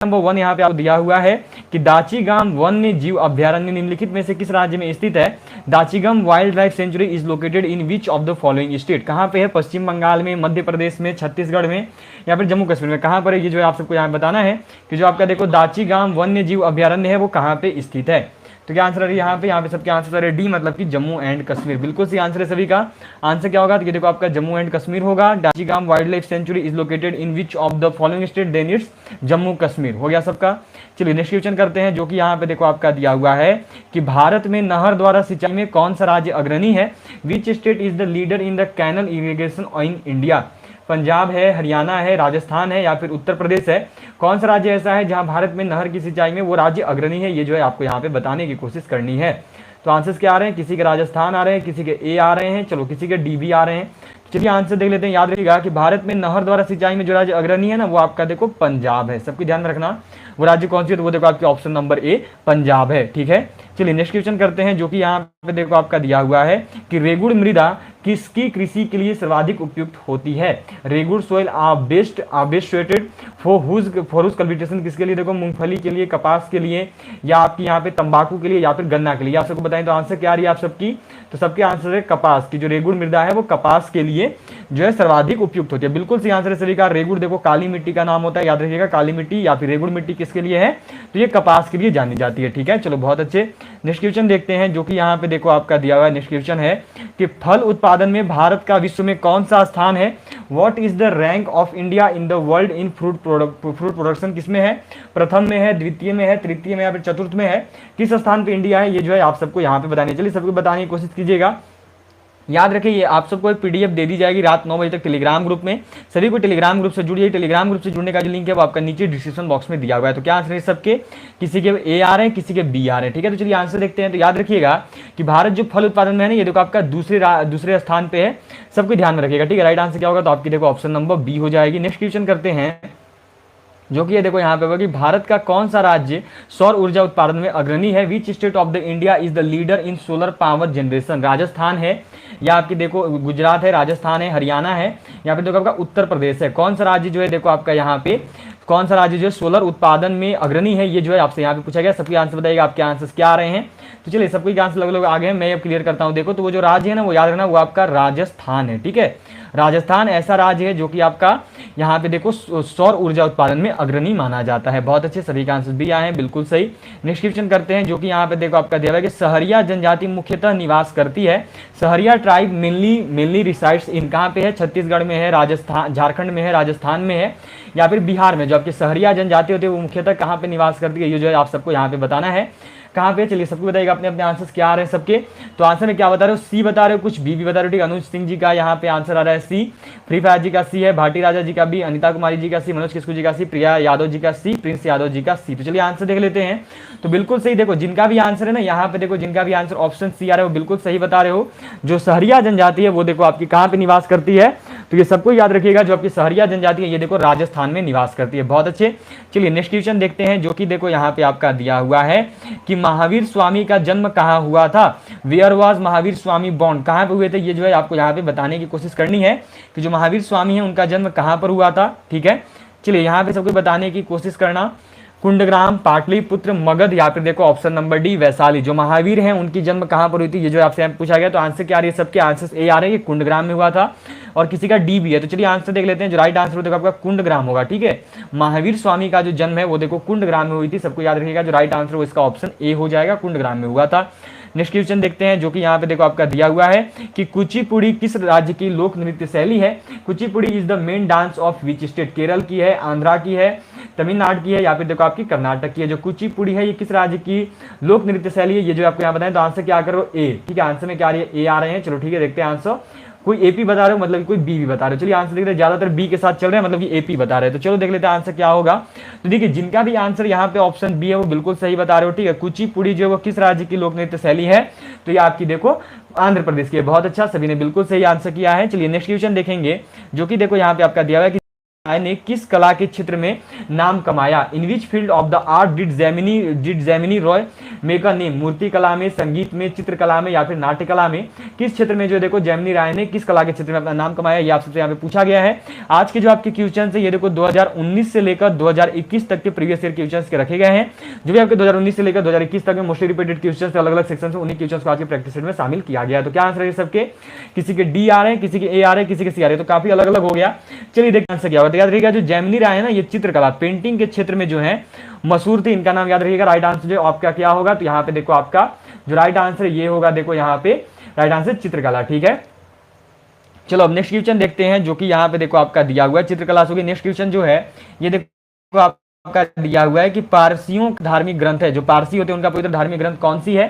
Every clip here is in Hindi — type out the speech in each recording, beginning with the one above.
नंबर 1 यहाँ पे आपको दिया हुआ है कि दाचीगाम वन्य जीव अभ्यारण्य निम्नलिखित में से किस राज्य में स्थित है। Dachigam wildlife sanctuary is located in which of the following state, कहाँ पे है, पश्चिम बंगाल में, मध्य प्रदेश में, छत्तीसगढ़ में या फिर जम्मू कश्मीर में, कहाँ पर है, ये जो है आप सबको यहाँ बताना है कि जो आपका देखो दाचीगाम वन्य जीव अभ्यारण्य है वो कहाँ पे स्थित है। तो क्या आंसर है यहाँ पे सबके आंसर है डी, मतलब कि जम्मू एंड कश्मीर। बिल्कुल सही आंसर है सभी का। आंसर क्या होगा, तो ये देखो आपका जम्मू एंड कश्मीर होगा। Dachigam wildlife sanctuary is located in which of the following state, then it's Jammu Kashmir हो गया सबका। चलिए नेक्स्ट क्वेश्चन करते हैं, जो कि यहाँ पे देखो आपका दिया हुआ है कि भारत में नहर द्वारा सिंचाई में कौन सा राज्य अग्रणी है। Which state is the leader in the canal irrigation in India. Punjab है, हरियाणा है, राजस्थान है या फिर उत्तर प्रदेश है। कौन सा राज्य ऐसा है जहां भारत में नहर की सिंचाई में वो राज्य अग्रणी है, ये जो है आपको यहाँ पे बताने की कोशिश करनी है। तो आंसर्स क्या आ रहे हैं, किसी के राजस्थान आ रहे हैं, किसी के ए आ रहे हैं, चलो किसी के डी भी आ रहे हैं। चलिए आंसर देख लेते हैं। याद रखिएगा कि भारत में नहर द्वारा सिंचाई में जो राज्य अग्रणी है ना वो आपका देखो पंजाब है। सबके ध्यान रखना वो राज्य कौन सी है, तो वो देखो आपके ऑप्शन नंबर ए पंजाब है। ठीक है, चलिए नेक्स्ट क्वेश्चन करते हैं, जो कि यहाँ पे देखो आपका दिया हुआ है कि रेगुड़ मृदा किसकी कृषि के लिए सर्वाधिक उपयुक्त होती है। रेगुड़ soil best suited for cultivation, किसके लिए, देखो मूंगफली के लिए, कपास के लिए या आपकी यहाँ पे तंबाकू के लिए या फिर गन्ना के लिए। आप सबको बताएं तो आंसर क्या आ रही है आप सबकी, तो सबके आंसर है कपास की। जो रेगुड़ मृदा है वो कपास के लिए जो है सर्वाधिक उपयुक्त होती है। बिल्कुल सही आंसर है सभी का। रेगुड़ देखो काली मिट्टी का नाम होता है, याद रखिएगा काली मिट्टी या फिर रेगुड़ मिट्टी किसके लिए है, तो ये कपास के लिए जानी जाती है। ठीक है, चलो बहुत अच्छे। नेक्स्ट क्वेश्चन देखते हैं, जो कि यहाँ पे देखो आपका दिया हुआ है। नेक्स्ट क्वेश्चन है कि फल उत्पादन में भारत का विश्व में कौन सा स्थान है। What is the rank of India in the world in fruit production, किसमें है, प्रथम में है, द्वितीय में है, तृतीय में या फिर चतुर्थ में है, किस स्थान पे इंडिया है, ये जो है आप सबको यहाँ पे बतानी। चलिए सबको बताने की कोशिश कीजिएगा। याद रखिए ये आप सबको एक पीडीएफ दे दी जाएगी रात 9 बजे तक टेलीग्राम ग्रुप में। सभी को टेलीग्राम ग्रुप से जुड़िए। टेलीग्राम ग्रुप से जुड़ने का जो लिंक है वो आपका नीचे डिस्क्रिप्शन बॉक्स में दिया हुआ है। तो क्या आंसर है सबके, किसी के ए आ रहे हैं, किसी के बी आ रहे हैं। ठीक है, तो चलिए आंसर देखते हैं। तो याद रखिएगा कि भारत जो फल उत्पादन में है ना ये देखो आपका दूसरे स्थान पे है। सबको ध्यान में रखिएगा। ठीक है, राइट आंसर क्या होगा, तो आपकी देखो ऑप्शन नंबर बी हो जाएगी। नेक्स्ट क्वेश्चन करते हैं, जो कि ये देखो यहाँ पे होगा कि भारत का कौन सा राज्य सौर ऊर्जा उत्पादन में अग्रणी है। Which state of the India is the leader in solar power generation. Rajasthan है या आपकी देखो गुजरात है, राजस्थान है, हरियाणा है या फिर देखो आपका उत्तर प्रदेश है। कौन सा राज्य जो है देखो आपका यहाँ पे कौन सा राज्य जो है सोलर उत्पादन में अग्रणी है, ये जो है आपसे यहाँ पे पूछा गया। सबके आंसर बताइएगा आपके आंसर क्या आ रहे हैं। तो चलिए सबके आंसर अलग अलग आगे हैं, मैं अब क्लियर करता हूँ। देखो तो वो जो राज्य है ना वो याद रखना वो आपका राजस्थान है। ठीक है, राजस्थान ऐसा राज्य है जो कि आपका यहाँ पे देखो सौर ऊर्जा उत्पादन में अग्रणी माना जाता है। बहुत अच्छे, सभी का आंसर भी आए हैं, बिल्कुल सही। नेक्स्ट क्वेश्चन करते हैं, जो कि यहाँ पे देखो आपका दिया है कि सहरिया जनजाति मुख्यतः निवास करती है। Sahariya tribe mainly resides in, कहाँ पे है, छत्तीसगढ़ में है, राजस्थान झारखंड में है, राजस्थान में है या फिर बिहार में। जो आपकी सहरिया जनजाति होती है वो मुख्यतः कहाँ पे निवास करती है, ये जो है आप सबको यहाँ पे बताना है कहाँ पे। चलिए सबको बताइएगा अपने अपने आंसर्स क्या आ रहे हैं सबके। तो आंसर में क्या बता रहे हो, सी बता रहे हो, कुछ बी भी बता रहे हो। ठीक, अनुज सिंह जी का यहाँ पे आंसर आ रहा है सी, फ्री फायर जी का सी है, भाटी राजा जी का बी, अनिता कुमारी जी का सी, मनोज किस्कू जी का सी, प्रिया यादव जी का सी, प्रिंस यादव जी का सी। तो चलिए आंसर देख लेते हैं। तो बिल्कुल सही, देखो जिनका भी आंसर है ना यहाँ पे देखो जिनका भी आंसर ऑप्शन सी आ रहा है वो बिल्कुल सही बता रहे हो। जो सहरिया जनजाति है वो देखो आपकी कहाँ पे निवास करती है, तो ये सबको याद रखिएगा। जो आपकी सहरिया जनजाति है ये देखो राजस्थान में निवास करती है। बहुत अच्छे, चलिए नेक्स्ट क्वेश्चन देखते हैं, जो कि देखो यहाँ पे आपका दिया हुआ है कि महावीर स्वामी का जन्म कहाँ हुआ था। Where was Mahavir Swami born, कहाँ पे हुए थे, ये जो है आपको यहाँ पे बताने की कोशिश करनी है कि जो महावीर स्वामी है उनका जन्म कहाँ पर हुआ था। ठीक है, चलिए यहाँ पे सबको बताने की कोशिश करना। कुंडग्राम, पाटलिपुत्र, मगध या फिर देखो ऑप्शन नंबर डी वैशाली। जो महावीर हैं उनकी जन्म कहाँ पर हुई थी, ये जो आपसे पूछा गया। तो आंसर क्या आ रही है, सबके आंसर ए आ रहे हैं, ये कुंडग्राम में हुआ था और किसी का डी भी है। तो चलिए आंसर देख लेते हैं। जो राइट आंसर देखो आपका कुंडग्राम होगा। ठीक है, महावीर स्वामी का जो जन्म है वो देखो कुंडग्राम में हुई थी। सबको याद रखिएगा जो राइट आंसर वो इसका ऑप्शन ए हो जाएगा, कुंडग्राम में हुआ था। नेक्स्ट क्वेश्चन देखते हैं, जो कि यहाँ पे देखो आपका दिया हुआ है कि कुचिपुड़ी किस राज्य की लोक नृत्य शैली है। Kuchipudi is the main dance of which state. Kerala की है, आंध्रा की है, तमिलनाडु की है या फिर देखो आपकी कर्नाटक की है। जो कुचिपुड़ी है ये किस राज्य की लोक नृत्य शैली है, ये जो आपको यहाँ बताएं। तो आंसर क्या करो, ए। ठीक है, आंसर में क्या आ रही है, ए आ रहे हैं। चलो ठीक है, देखते हैं आंसर। कोई एपी बता रहे हो मतलब कोई बी भी बता रहे हो। चलिए आंसर देख रहे हैं, ज्यादातर बी के साथ चल रहे हैं, मतलब कि एपी बता रहे हैं। तो चलो देख लेते हैं आंसर क्या होगा। तो देखिए जिनका भी आंसर यहाँ पे ऑप्शन बी है वो बिल्कुल सही बता रहे हो। ठीक है, कुचिपुड़ी जो है वो किस राज्य की लोक नृत्य शैली है, तो ये आपकी देखो आंध्र प्रदेश की है। बहुत अच्छा, सभी ने बिल्कुल सही आंसर किया है। चलिए नेक्स्ट क्वेश्चन देखेंगे, जो कि देखो यहाँ पे आपका दिया हुआ है कि ने किस कला के क्षेत्र में नाम कमाया? In which field of the art did Jamini Roy make a name? मूर्ति कला में, संगीत में, चित्रकला में या फिर नाट्य कला में किस क्षेत्र में जो देखो जेमिनी राय ने किस कला के क्षेत्र में अपना नाम कमाया, ये आपसे यहाँ पे पूछा गया है। आज के जो आपके क्वेश्चन है ये देखो 2019 से लेकर 2021 तक के प्रीवियस ईयर क्वेश्चन के रखे गए हैं। जो भी आपके 2019 से लेकर 2021 तक में मोस्टली रिपीटेड क्वेश्चन अलग अलग सेक्शन से उन्हीं क्वेश्चन को आज के प्रैक्टिस सेट में शामिल किया गया। तो क्या आंसर है सबके? किसी के डी आ रहे हैं, किसी के ए आ रहे हैं, किसी के सी आ रहे हैं, तो काफी अलग अलग हो गया। चलिए देखते आंसर क्या होगा। याद रखिएगा जो जेमिनी राय है ना, ये चित्रकला पेंटिंग के क्षेत्र में जो है मशहूर थी, इनका नाम याद रखिएगा। राइट आंसर जो आपका क्या होगा, तो यहाँ पे देखो आपका जो राइट आंसर ये होगा, देखो यहाँ पे राइट आंसर चित्रकला। ठीक है, चलो अब नेक्स्ट क्वेश्चन देखते हैं जो कि यहाँ पे देखो आपका दिया हुआ है चित्रकला से। नेक्स्ट क्वेश्चन जो है ये देखो आपका दिया हुआ है कि पारसियों धार्मिक ग्रंथ है, जो पारसी होते हैं उनका पवित्र धार्मिक ग्रंथ कौन सी है?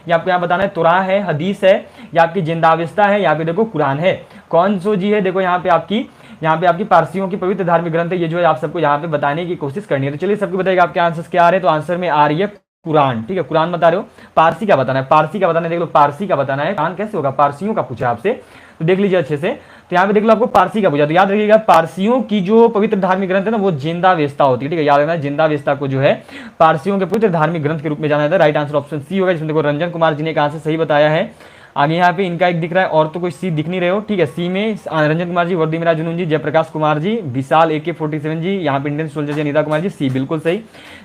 ये आपको यहाँ बताना है। तुराह है, हदीस है, या आपकी जिंदाविस्ता है, या फिर देखो कुरान है। कौन सो जी है? देखो यहाँ पे आपकी पारसियों की पवित्र धार्मिक ग्रंथ है, ये जो है आप सबको यहाँ पे बताने की कोशिश करनी है। तो चलिए सबको बताइएगा आपके आंसर क्या आ रहे हैं। तो आंसर में आ रही है कुरान। ठीक है, कुरान बता रहे हो। पारसी का बताना है, पारसी का बताना है। देख लो पारसी का बताना है, कुरान कैसे होगा? पारसियों का पूछा आपसे, तो देख लीजिए अच्छे से। तो यहाँ पे देख लो आपको पारसी का पूछा, तो याद रखिएगा पारसियों की जो पवित्र धार्मिक ग्रंथ है ना वो जिंदावेस्ता होती है। ठीक है, याद रखना जिंदावेस्ता को जो है पारसियों के पवित्र धार्मिक ग्रंथ के रूप में जाना जाता है। राइट आंसर ऑप्शन सी होगा, जिसमें देखो रंजन कुमार जी ने आंसर सही बताया है। आगे यहाँ पे इनका एक दिख रहा है और तो कोई सी दिख नहीं रहे हो। ठीक है, सी में रंजन कुमार जी, वर्दीमिरा जुनून जी, जयप्रकाश कुमार जी, विशाल AK47 जी, यहाँ पे Indian soldier ji Anita Kumar ji, C बिल्कुल सही।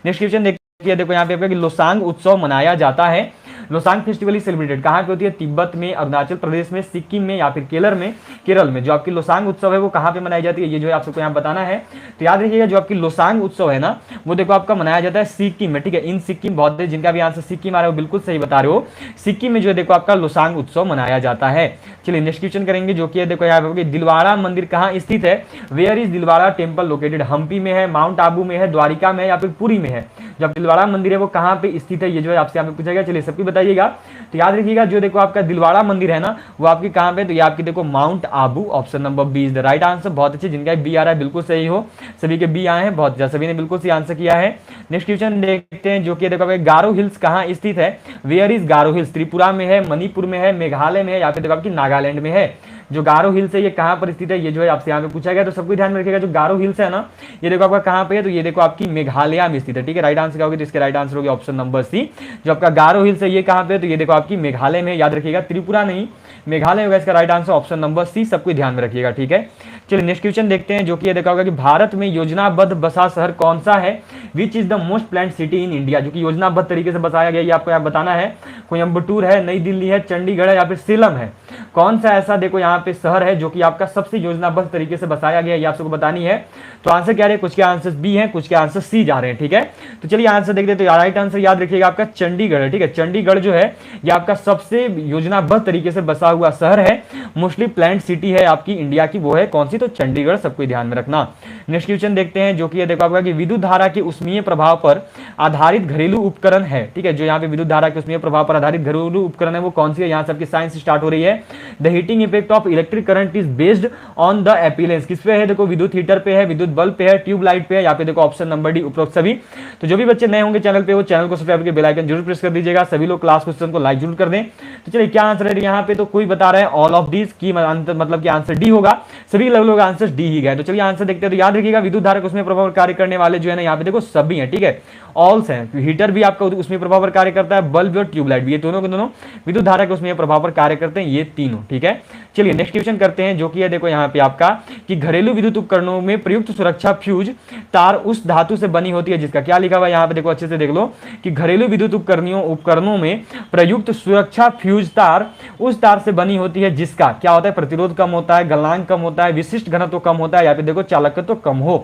नेक्स्ट क्वेश्चन देखिए, देखो यहाँ पे लोसांग उत्सव मनाया जाता है। लोसांग फेस्टिवल सेलिब्रेटेड कहाँ पे होती है? तिब्बत में, अरुणाचल प्रदेश में, सिक्किम में या फिर केरल में। जो आपकी लोसांग उत्सव है वो कहाँ पे मनाई जाती है, ये जो है आप सबको यहाँ बताना है। तो याद रखिएगा जो आपकी लोसांग उत्सव है ना वो देखो आपका मनाया जाता है सिक्किम में। ठीक है, इन सिक्किम, बहुत जिनका भी आंसर सिक्किम आ रहा है वो बिल्कुल सही बता रहे हो। सिक्किम में जो है देखो आपका लोसांग उत्सव मनाया जाता है। चलिए नेक्स्ट क्वेश्चन करेंगे जो कि देखो यहाँ पे दिलवाड़ा मंदिर कहाँ स्थित है? Where is Dilwara temple located? Hampi में है, माउंट आबू में है, द्वारिका में है या फिर पुरी में है? जब दिलवाड़ा मंदिर है वो कहाँ पे स्थित है, ये जो है आपसे यहाँ पे पूछा गया। चलिए सबकी बताइएगा। तो याद रखिएगा जो देखो आपका दिलवाड़ा मंदिर है ना वो आपकी कहाँ पे? तो ये आपकी देखो mount Abu. Option number B is the right answer. बहुत अच्छे, जिनका बी आ रहा है बिल्कुल सही हो, सभी के बी आए हैं, बहुत अच्छा, सभी ने बिल्कुल सही आंसर किया है। नेक्स्ट क्वेश्चन देखते हैं जो कि देखो गारो हिल्स कहाँ स्थित है? Where is Garo hills? Tripura में है, मणिपुर में है, मेघालय में है या फिर देखो आपकी नागालैंड में है? जो गारो हिल्स है ये कहाँ पर स्थित है, ये जो है आपसे यहाँ पे पूछा गया। तो सबको ध्यान में रखिएगा जो गारो हिल्स है ना ये देखो आपका कहाँ पे है? तो ये देखो आपकी मेघालय में स्थित है। ठीक है, राइट आंसर क्या होगी? तो इसके राइट आंसर होगी ऑप्शन नंबर सी। जो आपका गारो हिल्स है ये कहाँ पे है? तो ये देखो आपकी मेघालय में। याद रखिएगा त्रिपुरा नहीं, मेघालय होगा इसका right answer, option number C. सबको ध्यान में रखिएगा। ठीक है, चलिए नेक्स्ट क्वेश्चन देखते हैं जो कि ये देखा होगा कि भारत में योजनाबद्ध बसा शहर कौन सा है? Which is the most planned city in India? जो कि योजनाबद्ध तरीके से बसाया गया, ये आपको यहाँ बताना है। कोयम्बटूर है, नई दिल्ली है, चंडीगढ़ है या फिर सेलम है? कौन सा ऐसा देखो यहाँ पे शहर है जो कि आपका सबसे योजनाबद्ध तरीके से बसाया गया, ये आप सबको बतानी है। तो आंसर क्या रहे? कुछ के आंसर बी है, कुछ के आंसर सी जा रहे हैं। ठीक है, तो चलिए आंसर देख देते हैं। राइट आंसर याद रखिएगा आपका चंडीगढ़ है। ठीक है, चंडीगढ़ जो है ये आपका सबसे योजनाबद्ध तरीके से बसा हुआ शहर है, मोस्टली प्लान्ड सिटी है आपकी इंडिया की, वो है कौन सी? तो चंडीगढ़। सबको ध्यान में रखना। नेक्स्ट क्वेश्चन देखते हैं जो कि ये देखो आपका कि विद्युत धारा के उष्मीय प्रभाव पर आधारित घरेलू उपकरण है। ठीक है, जो यहाँ पे विद्युत धारा के उष्मीय प्रभाव पर आधारित घरेलू उपकरण है वो कौन सी है? यहाँ सबकी साइंस स्टार्ट हो रही है। The heating effect of electric current is based on the appliances. किस पे है? देखो विद्युत हीटर पे है, विद्युत बल्ब पे है, ट्यूब लाइट पे है, यहाँ पे देखो ऑप्शन नंबर डी उपरोक्त सभी। तो जो भी बच्चे नए होंगे चैनल पे वो चैनल को सब्सक्राइब करके बेल आइकन जरूर प्रेस कर दीजिएगा। सभी लोग क्लास क्वेश्चन को लाइक जरूर कर दें। तो चलिए क्या आंसर है यहाँ पे? तो कोई बता रहा है ऑल ऑफ दिस की मतलब कि आंसर डी होगा। सभी लोग आंसर डी ही गए। तो चलिए आंसर देखते हैं। तो याद रखिएगा विद्युत धारा उसमें प्रभाव कार्य करने वाले जो है ना यहाँ पे देखो सभी हैं। ठीक है, ऑल्स हैं। हीटर भी आपका उसमें प्रभाव पर कार्य करता है, बल्ब और ट्यूबलाइट भी, ये दोनों के दोनों विद्युत धारा के उसमें प्रभाव पर कार्य करते हैं, ये तीनों। ठीक है, चलिए नेक्स्ट क्वेश्चन करते हैं जो कि है देखो यहाँ पे आपका कि घरेलू विद्युत उपकरणों में प्रयुक्त सुरक्षा फ्यूज तार उस धातु से बनी होती है जिसका क्या लिखा हुआ है यहाँ पे देखो अच्छे से देख लो कि घरेलू विद्युत उपकरणों में प्रयुक्त सुरक्षा फ्यूज तार उस तार से बनी होती है जिसका क्या होता है? प्रतिरोध कम होता है, गलनांक कम होता है, विशिष्ट घनत्व कम होता है या फिर देखो चालकत्व कम हो।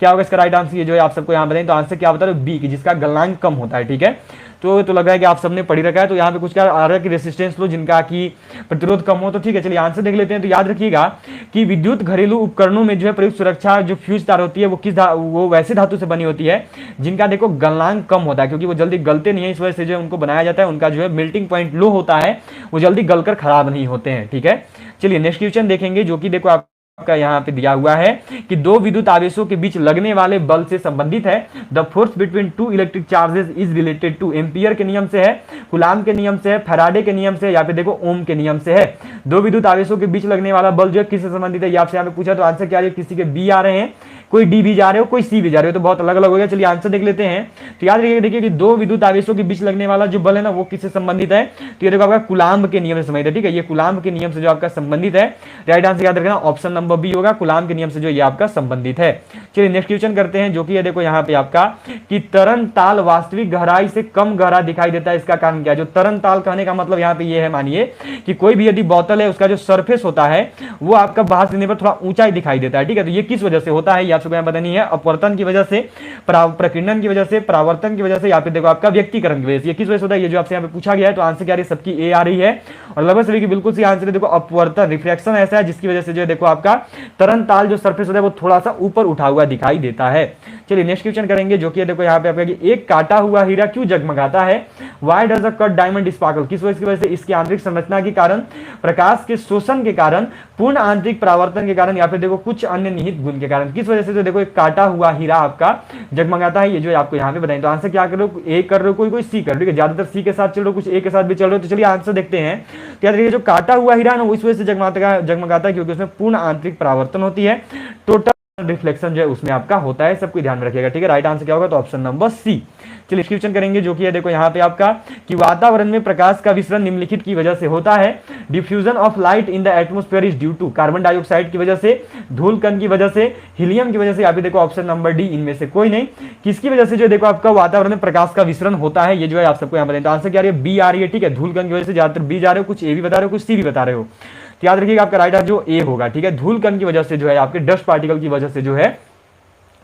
क्या होगा इसका राइट आंसर? ये जो है आप सबको यहाँ बताएं। तो आंसर क्या बता रहे हो? बी की, जिसका गलनांक कम होता है। ठीक है, तो लग रहा है कि आप सबने पढ़ी रखा है। तो यहाँ पे कुछ क्या आ रहा है कि रेसिस्टेंस लो जिनका की प्रतिरोध कम हो। तो ठीक है, चलिए आंसर देख लेते हैं। तो याद रखिएगा कि विद्युत घरेलू उपकरणों में जो है प्रयुक्त सुरक्षा जो फ्यूज तार होती है वो वैसे धातु से बनी होती है जिनका देखो गलनांक कम होता है, क्योंकि वो जल्दी गलते नहीं है, इस वजह से जो उनको बनाया जाता है। उनका जो है मेल्टिंग पॉइंट लो होता है, वो जल्दी गलकर खराब नहीं होते हैं। ठीक है, चलिए नेक्स्ट क्वेश्चन देखेंगे जो कि देखो आपका यहाँ पे दिया हुआ है कि दो विद्युत आवेशों के बीच लगने वाले बल से संबंधित है। The force between two electric charges is related two ampere के नियम से है, कूलाम के नियम से है, फैराडे के नियम से या फिर देखो ओम के नियम से है। दो विद्युत आवेशों के बीच लगने वाला बल जो है किससे संबंधित है, ये आपसे यहाँ पे पूछा। तो आंसर क्या है? किसी के बी आ रहे हैं, कोई डी भी जा रहे हो, कोई सी भी जा रहे हो, तो बहुत अलग अलग हो गया। चलिए आंसर देख लेते हैं। तो याद रखिएगा, देखिए कि दो विद्युत आवेशों के बीच लगने वाला जो बल है ना वो किससे संबंधित है, तो ये देखो आपका कूलाम्ब के नियम से संबंधित है, ठीक है, ये कूलाम्ब के नियम से जो आपका संबंधित है। राइट आंसर याद रखना ऑप्शन नंबर बी होगा, कूलाम्ब के नियम से जो ये आपका संबंधित है। चलिए नेक्स्ट क्वेश्चन करते हैं, जो कि ये देखो यहाँ पे आपका कि तरन ताल वास्तविक गहराई से कम गहरा दिखाई देता है, इसका कारण क्या है। जो तरन ताल कहने का मतलब यहाँ पे ये है, मानिए कि कोई भी यदि बोतल है उसका जो सरफेस होता है वो आपका बाहर से पर थोड़ा ऊंचाई दिखाई देता है, ठीक है, तो ये किस वजह से होता है ये आपको बतानी है। अपवर्तन की वजह से, प्रकीर्णन की वजह से, परावर्तन की वजह से, या फिर देखो आपका व्यक्तिकरण की वजह से, ये किस वजह से होता है, ये जो आपसे यहाँ पे पूछा गया है। तो आंसर क्या आ रही है, सबकी ए आ रही है और लगभग सभी की बिल्कुल सी आंसर है। देखो अपवर्तन, रिफ्लेक्शन ऐसा है जिसकी वजह से जो है देखो आपका तरन ताल जो सरफेस होता है वो थोड़ा सा ऊपर उठा हुआ दिखाई देता है। चलिए नेक्स्ट क्वेश्चन करेंगे, जो कि देखो यहाँ पे आपका एक काटा हुआ हीरा क्यों जगमगाता है, why does a cut diamond sparkle, किस वजह से, इसकी आंतरिक संरचना के कारण, प्रकाश के शोषण के कारण, पूर्ण आंतरिक परावर्तन के कारण, या फिर देखो कुछ अन्य निहित गुण के कारण, किस वजह से तो देखो एक काटा हुआ हीरा आपका जगमगाता है, ये जो आपको यहाँ पे बताएं। तो आंसर क्या कर रहे हो, ए कर रहे हो, कोई सी कर रहे हो, ठीक है, ज्यादातर सी के साथ चल रहे हो, कुछ ए के साथ भी चल रहे हो। तो चलिए आंसर देखते हैं। तो याद रखिए जो काटा हुआ हीरा है ना वो इस वजह से जगमगाता है क्योंकि उसमें पूर्ण आंतरिक परावर्तन होती है, टोटल रिफ्लेक्शन जो है उसमें आपका होता है, सबको ध्यान में रखिएगा, ठीक है। राइट आंसर क्या होगा, तो ऑप्शन नंबर सी। चलिए क्वेश्चन करेंगे, जो कि है देखो यहाँ पे आपका कि वातावरण में प्रकाश का विसरण निम्नलिखित की वजह से होता है। Diffusion of light in the atmosphere is due to carbon dioxide की वजह से, धूल कण की वजह से, हीलियम की वजह से, या फिर देखो ऑप्शन नंबर डी इनमें से कोई नहीं। किसकी वजह से जो देखो आपका वातावरण में प्रकाश का विसरण होता है, ये जो है आप सबको यहाँ बताएं। तो आंसर क्या आ रही है, बी आ रही है, ठीक है, धूल कण की वजह से, ज्यादातर बी जा रहे हो, कुछ ए भी बता रहे हो, कुछ सी भी बता रहे हो। तो याद रखिएगा आपका राइट आंसर जो ए होगा, ठीक है, धूल कण की वजह से जो है आपके डस्ट पार्टिकल की वजह से जो है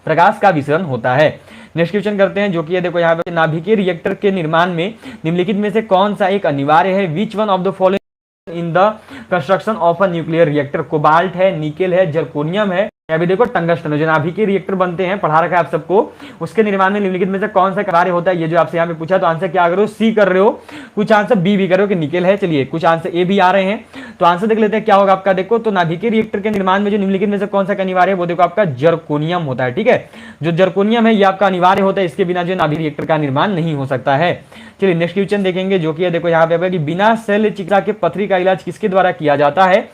प्रकाश का विसरण होता है। नेक्स्ट क्वेश्चन करते हैं, जो कि देखो यहाँ पे नाभिकीय रिएक्टर के निर्माण में निम्नलिखित में से कौन सा एक अनिवार्य है, which one of the following in the construction of a nuclear reactor, cobalt है, निकेल है, जर्कोनियम है, या भी देखो टंगस्टन, जो नाभिकीय रिएक्टर बनते हैं, पढ़ा रखा है आप सबको, उसके निर्माण में निम्नलिखित में से कौन सा कार्य होता है, ये जो आपसे यहाँ पे पूछा। तो आंसर क्या कर रहे हो, सी कर रहे हो, कुछ आंसर बी भी कर रहे हो कि निकेल है, चलिए कुछ आंसर ए भी आ रहे हैं। तो आंसर देख लेते हैं क्या होगा आपका। देखो तो नाभिकीय रिएक्टर के निर्माण में जो निम्नलिखित में से कौन सा अनिवार्य है, वो देखो आपका जर्कोनियम होता है, ठीक है, जो जर्कोनियम है ये आपका अनिवार्य होता है, इसके बिना जो नाभिकीय रिएक्टर का निर्माण नहीं हो सकता है। चलिए नेक्स्ट क्वेश्चन देखेंगे, जो कि देखो यहाँ पे बिना शल्य चिकित्सा के पथरी का इलाज किसके द्वारा किया जाता है,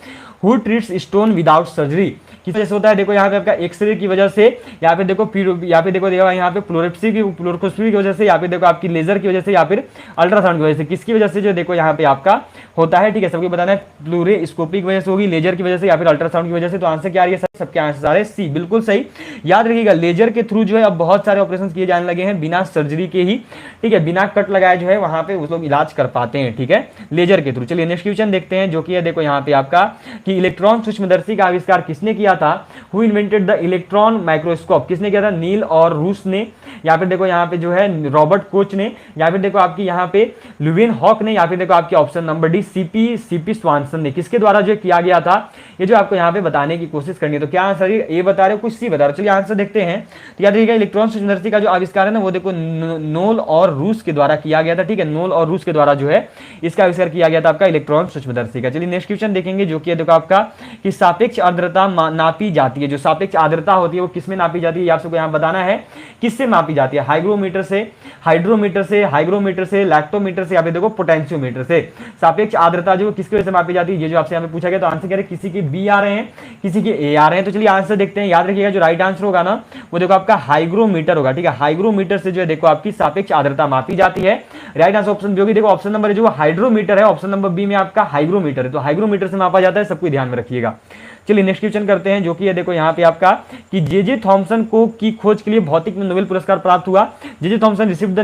who treats stone without surgery, किस वजह से होता है। देखो यहाँ पे आपका एक्सरे की वजह से, या फिर देखो यहाँ पे फ्लोरोस्कोपी की वजह से, या फिर देखो आपकी लेजर की वजह से, या फिर अल्ट्रासाउंड की वजह से, किसकी वजह से जो देखो यहाँ पे आपका होता है, ठीक है, सबको बताना है, फ्लोरोस्कोपी की वजह से होगी, लेजर की वजह से, या फिर अल्ट्रासाउंड की वजह से। तो आंसर क्या आ रही है, सबके आंसर आ रहे हैं सी, बिल्कुल सही। याद रखिएगा लेजर के थ्रू जो है अब बहुत सारे ऑपरेशन किए जाने लगे हैं बिना सर्जरी के ही, ठीक है, बिना कट लगाए जो है वहां पे उस लोग इलाज कर पाते हैं, ठीक है, लेजर के थ्रू। चलिए नेक्स्ट क्वेश्चन देखते हैं, जो कि देखो यहाँ पे आपका कि इलेक्ट्रॉन सूक्ष्मदर्शी का आविष्कार किसने किया था, who invented the electron microscope, किसने किया था, नील और रूस ने, या फिर देखो यहाँ पे जो है रॉबर्ट कोच ने, या फिर देखो आपकी यहाँ पे लुविन हॉक ने, या फिर देखो आपकी ऑप्शन नंबर डी सीपी स्वानसन ने, किसके द्वारा जो किया गया था, ये जो आपको यहाँ पे बताने की कोशिश करनी है। तो क्या आंसर ए बता रहे हो, कुछ सी बता रहे हो। चलिए आंसर देखते हैं। तो याद रखिएगा इलेक्ट्रॉन सूक्ष्मदर्शी का जो आविष्कार है ना वो देखो नोल और रूस के द्वारा किया गया था, ठीक है, नोल और रूस के द्वारा जो है इसका आविष्कार किया गया था आपका इलेक्ट्रॉन सूक्ष्मदर्शी का। चलिए नेक्स्ट क्वेश्चन देखेंगे, जो कि देखो आपका कि सापेक्ष आर्द्रता नापी जाती है, जो सापेक्ष आर्द्रता होती है वो किसमें नापी जाती है, आप सबको यहाँ बताना है किससे मापी जाती है, हाइग्रोमीटर से, हाइड्रोमीटर से, हाइग्रोमीटर से, लैक्टोमीटर से, या फिर देखो पोटेंशियोमीटर से। सापेक्ष आर्द्रता जो किसकी वजह से मापी जाती है, ये जो आपसे यहाँ पे पूछा गया। तो आंसर क्या है, किसी के बी आ रहे हैं, किसी के ए आ रहे हैं। तो चलिए आंसर देखते हैं। याद रखिएगा जो राइट आंसर होगा ना वो देखो आपका हाइग्रोमीटर होगा, ठीक है, हाइग्रोमीटर से जो है देखो आपकी सापेक्ष आर्द्रता मापी जाती है। राइट आंसर ऑप्शन बी होगी। देखो ऑप्शन नंबर जो हाइड्रोमीटर है, ऑप्शन नंबर बी में आपका हाइग्रोमीटर है, तो हाइग्रोमीटर से मापा जाता है, सबको ध्यान में रखिएगा। चलिए नेक्स्ट क्वेश्चन करते हैं, जो कि देखो यहाँ पे आपका कि जे थॉमसन को की खोज के लिए भौतिक में नोबेल पुरस्कार प्राप्त हुआ। J Thomson received the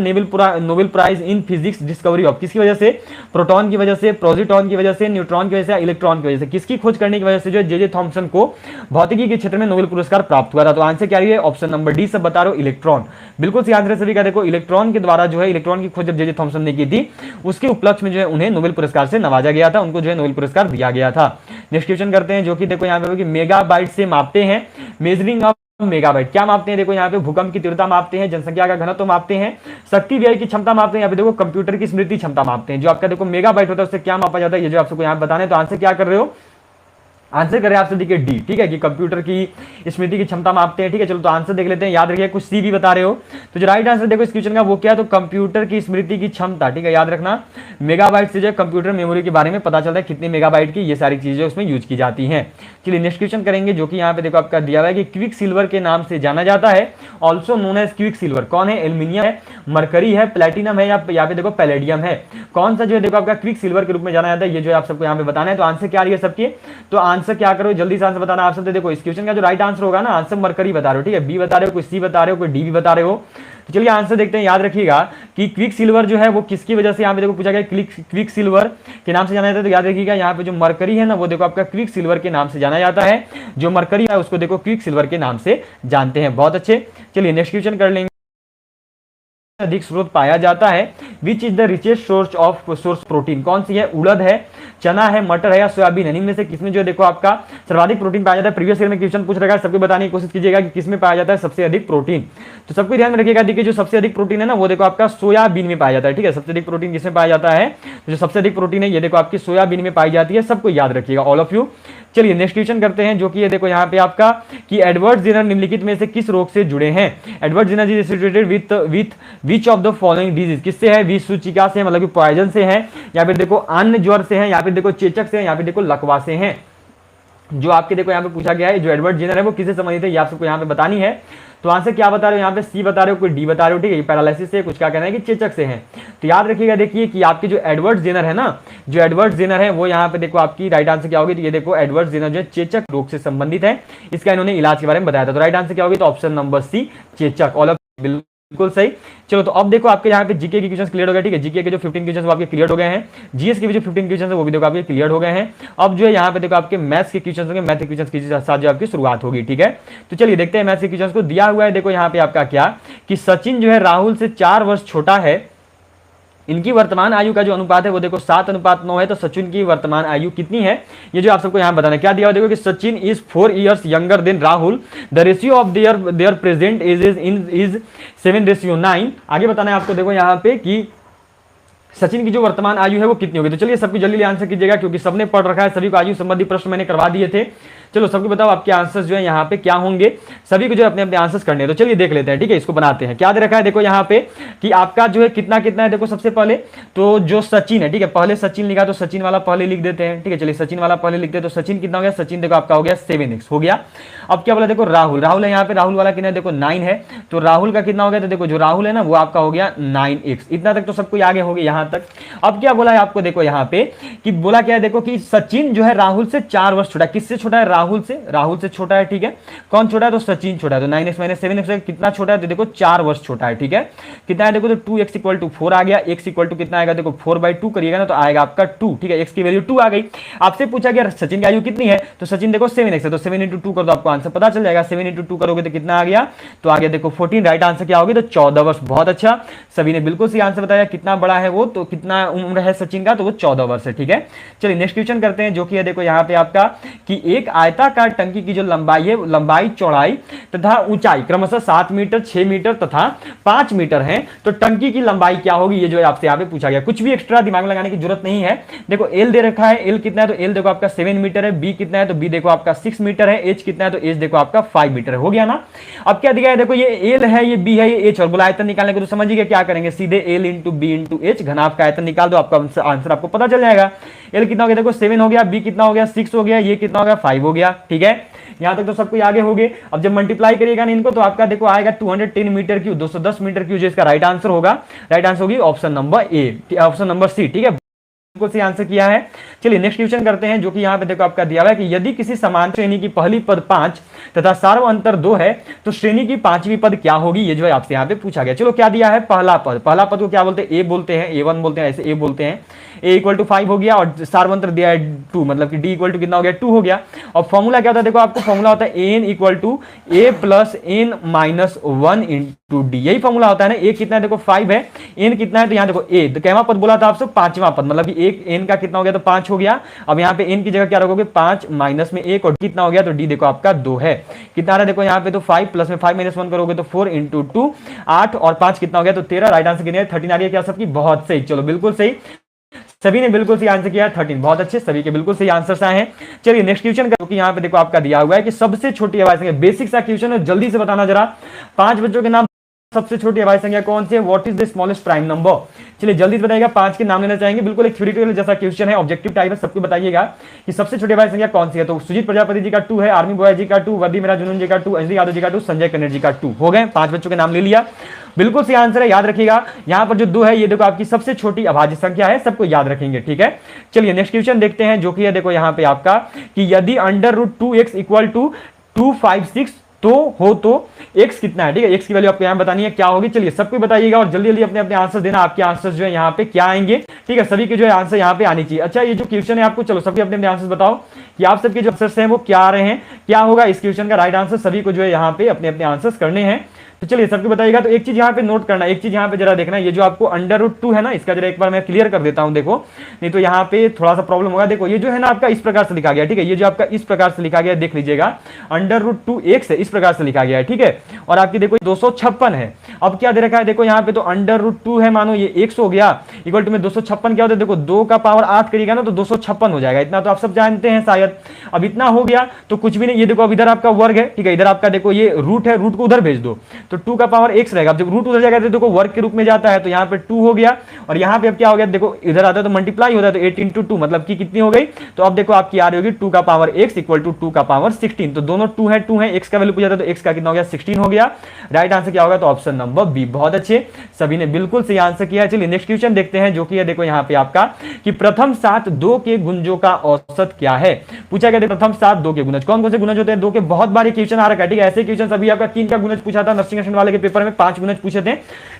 Nobel prize in physics discovery of, किसकी वजह से, प्रोटॉन की वजह से, प्रोजिटॉन की वजह से, न्यूट्रॉन की वजह से, इलेक्ट्रॉन की वजह से, किसकी खोज करने की वजह से जो जे थॉमसन को भौतिकी के क्षेत्र में नोबेल पुरस्कार प्राप्त हुआ था। तो आंसर क्या है, ऑप्शन नंबर डी सब बता रहे हो, इलेक्ट्रॉन, बिल्कुल सही आंसर सभी का। देखो इलेक्ट्रॉन के द्वारा जो है इलेक्ट्रॉन की खोज जब जे थॉमसन ने की थी उसके उपलक्ष्य में जो है उन्हें नोबेल पुरस्कार से नवाजा गया था, उनको जो है नोबेल पुरस्कार दिया गया था। नेक्स्ट क्वेश्चन करते हैं, जो कि देखो यहाँ पे मेगाबाइट से मापते हैं, मेजरिंग ऑफ मेगाबाइट क्या मापते हैं। देखो यहाँ पे भूकंप की तीव्रता मापते हैं, जनसंख्या का घनत्व मापते हैं, शक्ति व्यय की क्षमता मापते हैं, यहाँ पे देखो कंप्यूटर की स्मृति क्षमता मापते हैं। जो आपका देखो मेगाबाइट होता है उससे क्या मापा जाता है, ये जो आप सबको यहाँ बताना है। तो आंसर क्या कर रहे हो, आंसर करें आपसे देखिए डी, ठीक है, कि कंप्यूटर की स्मृति की क्षमता मापते हैं, ठीक है। चलो तो आंसर देख लेते हैं, याद रखिए कुछ सी भी बता रहे हो, तो जो राइट आंसर देखो इस क्वेश्चन का वो क्या है, तो कंप्यूटर की स्मृति की क्षमता, ठीक है, याद रखना मेगाबाइट से जो कंप्यूटर मेमोरी के बारे में पता चलता है कितनी मेगाबाइट की ये सारी चीजें उसमें यूज की जाती हैं। चलिए नेक्स्ट क्वेश्चन करेंगे, जो कि यहाँ पे देखो आपका दिया हुआ है कि क्विक सिल्वर के नाम से जाना जाता है, also known as quicksilver, कौन है, एल्यूमिनियम है, मरकरी है, प्लेटिनम है, या यहाँ पे देखो पैलेडियम है, कौन सा जो है देखो आपका क्विक सिल्वर के रूप में जाना जाता है, ये जो आप सबको यहाँ पे बताना है। तो आंसर क्या आ रही है सबके, तो आंसर क्या करो जल्दी से आंसर बताना आप सब। देखो इस क्वेश्चन का जो राइट आंसर होगा ना, आंसर मरकरी बता रहे हो, ठीक है, बी बता रहे हो, कोई सी बता रहे हो, कोई डी भी बता रहे हो। तो चलिए आंसर देखते हैं, याद रखिएगा कि क्विक सिल्वर जो है वो किसकी वजह से यहाँ पे देखो पूछा गया, क्विक सिल्वर के नाम से जाना जाता है। तो याद रखिएगा यहाँ पे जो मरकरी है ना वो देखो आपका क्विक सिल्वर के नाम से जाना जाता है, जो मरकरी है उसको देखो क्विक सिल्वर के नाम से जानते हैं। बहुत अच्छे, चलिए नेक्स्ट क्वेश्चन कर लेंगे। अधिक स्रोत पाया जाता है, which is the richest source protein, कौन सी है, उड़द है, चना है, मटर है, या सोयाबीन है, इनमें से किसमें जो देखो आपका सर्वाधिक प्रोटीन पाया जाता है। प्रीवियस ईयर में क्वेश्चन पूछ रखा है, सबको बताने की कोशिश कीजिएगा कि किसमें पाया जाता है सबसे अधिक प्रोटीन। तो सबको ध्यान में रखिएगा, देखिए जो सबसे अधिक प्रोटीन है ना वो देखो आपका सोयाबीन में पाया जाता है, ठीक है, सबसे अधिक प्रोटीन किसमें पाया जाता है, तो जो सबसे अधिक प्रोटीन है ये देखो आपकी सोयाबीन में पाई जाती है, सबको याद रखिएगा ऑल ऑफ यू। चलिए नेक्स्ट क्वेश्चन करते हैं, जो कि ये देखो यहाँ पे आपका कि एडवर्ड जेनर निम्नलिखित में से किस रोग से जुड़े हैं। Edward Jenner is associated with which of the following disease, किससे है, विषसूचिका से, मतलब कि पॉइजन से है, या फिर देखो अन्न ज्वर से है, या फिर देखो चेचक से है, या फिर देखो लकवा से है। जो आपके देखो यहाँ पे पूछा गया है, जो एडवर्ड जेनर है वो किससे संबंधित है, ये आप सबको यहाँ पे बतानी है। तो आंसर क्या बता रहे हो, यहाँ पे सी बता रहे हो, कोई डी बता रहे हो, ठीक है, पैरालिसिस से, कुछ क्या कहना है कि चेचक से है। तो याद रखिएगा देखिए कि आपके जो एडवर्ड जेनर है ना, जो एडवर्ड जेनर है वो यहाँ पे देखो आपकी राइट आंसर क्या होगी, तो ये देखो एडवर्ड जेनर जो है चेचक रोग से संबंधित है, इसका इन्होंने इलाज के बारे में बताया था। तो राइट आंसर क्या होगी, तो ऑप्शन नंबर सी चेचक, ऑल ऑफ बिल्कुल सही। चलो तो अब देखो आपके यहाँ पे जीके के क्वेश्चन क्लियर हो गए, ठीक है, जीके के जो 15 क्वेश्चन वो आपके क्लियर हो गए हैं, जीएस के भी जो 15 क्वेश्चन है वो भी देखो आपके क्लियर हो गए हैं। अब जो है यहाँ पे देखो आपके मैथ्स के क्वेश्चन होंगे, मैथ के क्वेश्चन के साथ जो आपकी शुरुआत होगी, ठीक है। तो चलिए देखते हैं मैथ्स के क्वेश्चन को। दिया हुआ है देखो यहाँ पे आपका क्या, कि सचिन जो है राहुल से 4 वर्ष छोटा है, इनकी वर्तमान आयु का जो अनुपात है वो देखो 7:9 है, तो सचिन की वर्तमान आयु कितनी है, ये जो आप सबको यहाँ बताना है। क्या दिया हुआ देखो कि Sachin is 4 years younger than Rahul, the ratio of their present age is 7:9। आगे बताना है आपको देखो यहाँ पे कि सचिन की जो वर्तमान आयु है वो कितनी होगी। तो चलिए सबकी जल्दी आंसर कीजिएगा, क्योंकि सबने पढ़ रखा है, सभी को आयु संबंधी प्रश्न मैंने करवा दिए थे। चलो सबको बताओ आपके आंसर्स जो है यहाँ पे क्या होंगे, सभी को जो अपने अपने आंसर्स करने हैं। तो चलिए देख लेते हैं, ठीक है, इसको बनाते हैं। क्या दे रखा है देखो यहाँ पे कि आपका जो है कितना कितना है, देखो सबसे पहले तो जो सचिन है, ठीक है, पहले सचिन लिखा तो सचिन वाला पहले लिख देते हैं, ठीक है, चलिए सचिन वाला पहले लिखते हैं। तो सचिन कितना हो गया, सचिन देखो आपका हो गया 7x हो गया। अब क्या बोला देखो राहुल है यहाँ पे, राहुल वाला कितना देखो 9 है, तो राहुल का कितना हो गया, तो देखो जो राहुल है ना वो आपका हो गया 9x, इतना तक तो सबको आगे हो गया यहाँ तक। अब क्या बोला है आपको देखो यहाँ पे कि बोला क्या है देखो कि सचिन जो है राहुल से 4 वर्ष छोटा है, किससे छोटा है, राहुल से छोटा है, ठीक है, कौन छोटा है, तो सचिन छोटा है। तो 9x - 7x कितना छोटा है, तो देखो 4 वर्ष छोटा है, ठीक है, कितना है देखो, तो 2x = 4 आ गया, x = कितना आएगा देखो 4/2 करिएगा ना तो आएगा आपका 2, ठीक है, x की वैल्यू 2 आ गई। आपसे पूछा गया सचिन की आयु कितनी है, तो सचिन देखो 7x है, तो 7 × 2 कर दो, आपको आंसर पता चल जाएगा। 7 × 2 करोगे तो कितना आ गया, तो आ गया देखो 14। राइट आंसर क्या होगी, तो 14 वर्ष। बहुत अच्छा, सभी ने बिल्कुल सही आंसर बताया। कितना बड़ा है वो, तो कितना उम्र है सचिन का, तो वो 14 वर्ष है, ठीक है। चलिए नेक्स्ट क्वेश्चन करते हैं, जो कि है देखो यहाँ पे आपका कि एक आयताकार टंकी की जो लंबाई है, लंबाई चौड़ाई तथा ऊंचाई क्रमशः 7 मीटर, 6 मीटर तथा 5 मीटर है, तो टंकी की लंबाई क्या होगी, ये जो है आपसे यहाँ पे पूछा गया। कुछ भी एक्स्ट्रा दिमाग लगाने की जरूरत नहीं है। देखो एल दे रखा है, एल कितना है, तो एल देखो आपका 7 मीटर है, बी कितना है, तो बी देखो आपका 6 मीटर है, एच कितना है, तो एच देखो आपका 5 मीटर है, हो गया ना। अब क्या दिया है देखो, ये एल है, ये बी है, ये एच, और बोला आयतन निकालने को, तो समझिए क्या करेंगे, सीधे एल × बी × एच, घनाभ का आयतन निकाल दो, आपका आंसर आपको पता चल जाएगा। एल कितना हो गया देखो 7 हो गया, बी कितना हो गया 6 हो गया, ये कितना हो गया 5 हो गया, ठीक है, यहां तक तो सबको आगे हो गए। अब जब मल्टीप्लाई करिएगा ना इनको, तो आपका देखो आएगा 210 मीटर क्यूब, 210 मीटर क्यूब, जो इसका राइट आंसर होगा। राइट आंसर होगी option number A, option number C, ठीक है, बिल्कुल सही आंसर किया है। चलिए नेक्स्ट क्वेश्चन करते हैं, जो कि यहाँ पे देखो आपका दिया हुआ है कि यदि किसी समान श्रेणी की पहली पद 5 तथा सार्व अंतर 2 है, तो श्रेणी की 5वीं पद क्या होगी, ये जो है आपसे यहाँ पे पूछा गया। चलो क्या दिया है, पहला पद को क्या बोलते हैं, ए बोलते हैं, A1 बोलते हैं, ऐसे ए बोलते हैं। A = 5 हो गया, और सार्वंत्र दिया है 2, मतलब कि D = कितना हो गया 2 हो गया। और फॉर्मूला क्या होता है देखो, आपको फॉर्मूला होता है n = a + n - 1 × d, यही फॉर्मूला होता है ना। a कितना है देखो 5 है, n कितना है, तो यहाँ देखो a, तो कैवा पद बोला था आपसे 5वां पद, मतलब कि एक n का कितना हो गया, तो 5 हो गया। अब यहाँ पे n की जगह क्या रखोगे, 5 - में 1, और कितना हो गया, तो d देखो आपका 2 है। कितना है देखो यहाँ पे, तो 5 + में 5 - 1 करोगे तो 4 × 2 8, और 5 कितना हो गया, तो 13। राइट आंसर कितने 13 आ गया क्या सबकी, बहुत सही। चलो बिल्कुल सही, सभी ने बिल्कुल सही आंसर किया है 13। बहुत अच्छे, सभी के बिल्कुल सही आंसर्स आए हैं। चलिए नेक्स्ट क्वेश्चन का, क्योंकि यहाँ पे देखो आपका दिया हुआ है कि सबसे छोटी अभाज्य संख्या, बेसिक सा क्वेश्चन है, जल्दी से बताना जरा। 5 बच्चों के नाम, सबसे छोटी अभाज्य संख्या कौन सी है? What is the smallest prime number? चलिए जल्दी से बताइएगा, 5 के नाम लेना चाहेंगे। बिल्कुल एक थ्योरेटिकल जैसा क्वेश्चन है, ऑब्जेक्टिव टाइप है, सबको बताइएगा कि सबसे छोटी अभाज्य संख्या कौन सी है। तो सुजीत प्रजापति जी का 2 है, आर्मी बॉय जी का 2, वर्दी मेरा जुनून जी का 2, अंजलि यादव जी का 2, संजय कन्नड़ जी का 2। हो गए, 5 बच्चों के नाम ले लिया, बिल्कुल सही आंसर है, याद रखिएगा। यहां पर जो 2 है ये देखो आपकी सबसे छोटी अभाज्य संख्या है, सबको याद रखेंगे, ठीक है। चलिए नेक्स्ट क्वेश्चन देखते हैं, जो कि है देखो यहां पे आपका कि यदि √2x इक्वल टू 256 तो x कितना है, ठीक है। x की वैल्यू आपको यहां बतानी है क्या होगी। चलिए सबको बताइएगा और जल्दी जल्दी अपने अपने आंसर देना, आपके आंसर्स जो है यहाँ पे क्या आएंगे, ठीक है। सभी के जो है आंसर यहाँ पे आनी चाहिए। अच्छा ये जो क्वेश्चन है आपको, चलो सबके अपने अपने आंसर बताओ कि आप सबके जो आंसर्स हैं वो क्या आ रहे हैं, क्या होगा इस क्वेश्चन का राइट आंसर। सभी को जो है यहाँ पे अपने अपने आंसर्स करने हैं। तो चलिए सबको बताइएगा। तो एक चीज यहाँ पे नोट करना, एक चीज यहाँ पे जरा देखना, ये जो आपको √2 है ना, इसका जरा एक बार मैं क्लियर कर देता हूं, देखो नहीं तो यहाँ पे थोड़ा सा प्रॉब्लम होगा। देखो ये जो है ना आपका इस प्रकार से लिखा गया, ठीक है। ये जो आपका इस प्रकार से लिखा गया, देख लीजिएगा, √2x है, इस प्रकार से लिखा गया है, ठीक है। और आपकी देखो 256 है। अब क्या दे रखा है, देखो यहाँ पे तो √2 है, मानो ये x हो गया, इक्वल टू में 256 क्या होता है, देखो 2 का पावर 8 करिएगा ना तो 256 हो जाएगा। इतना तो आप सब जानते हैं शायद। अब इतना हो गया तो कुछ भी नहीं, ये देखो अब इधर आपका वर्ग है, ठीक है। इधर आपका देखो ये रूट है, रूट को उधर भेज दो तो 2 का पावर x रहेगा। अब जब रूट उधर जाएगा तो देखो वर्ग के रूप में जाता है, तो यहाँ पे 2 हो गया। और यहाँ पे अब क्या हो गया, देखो इधर आता है तो मल्टीप्लाई होता है, तो 8 इंटू 2 मतलब कि कितनी हो गई। तो अब देखो आपकी आ रही होगी 2 का पावर x इक्वल टू 2 का पावर 16। तो दोनों 2 है, x का वैल्यू पूछा था तो x का कितना हो गया, 16 हो गया। राइट आंसर क्या होगा, तो ऑप्शन नंबर बी। बहुत अच्छे, सभी ने बिल्कुल सही आंसर किया है। चलिए नेक्स्ट क्वेश्चन देखते हैं, जो कि है देखो यहाँ पे आपका कि प्रथम 7 2 के गुंजों का औसत क्या है। पूछा गया प्रथम 7 2 के गुणज, कौन कौन से गुणज होते हैं 2 के। बहुत बार क्वेश्चन आ रखा है, ठीक है। ऐसे क्वेश्चन अभी आपका 3 का गुणज पूछा था नर्सिंग वाले के पेपर में, 5 गुणज पूछे थे।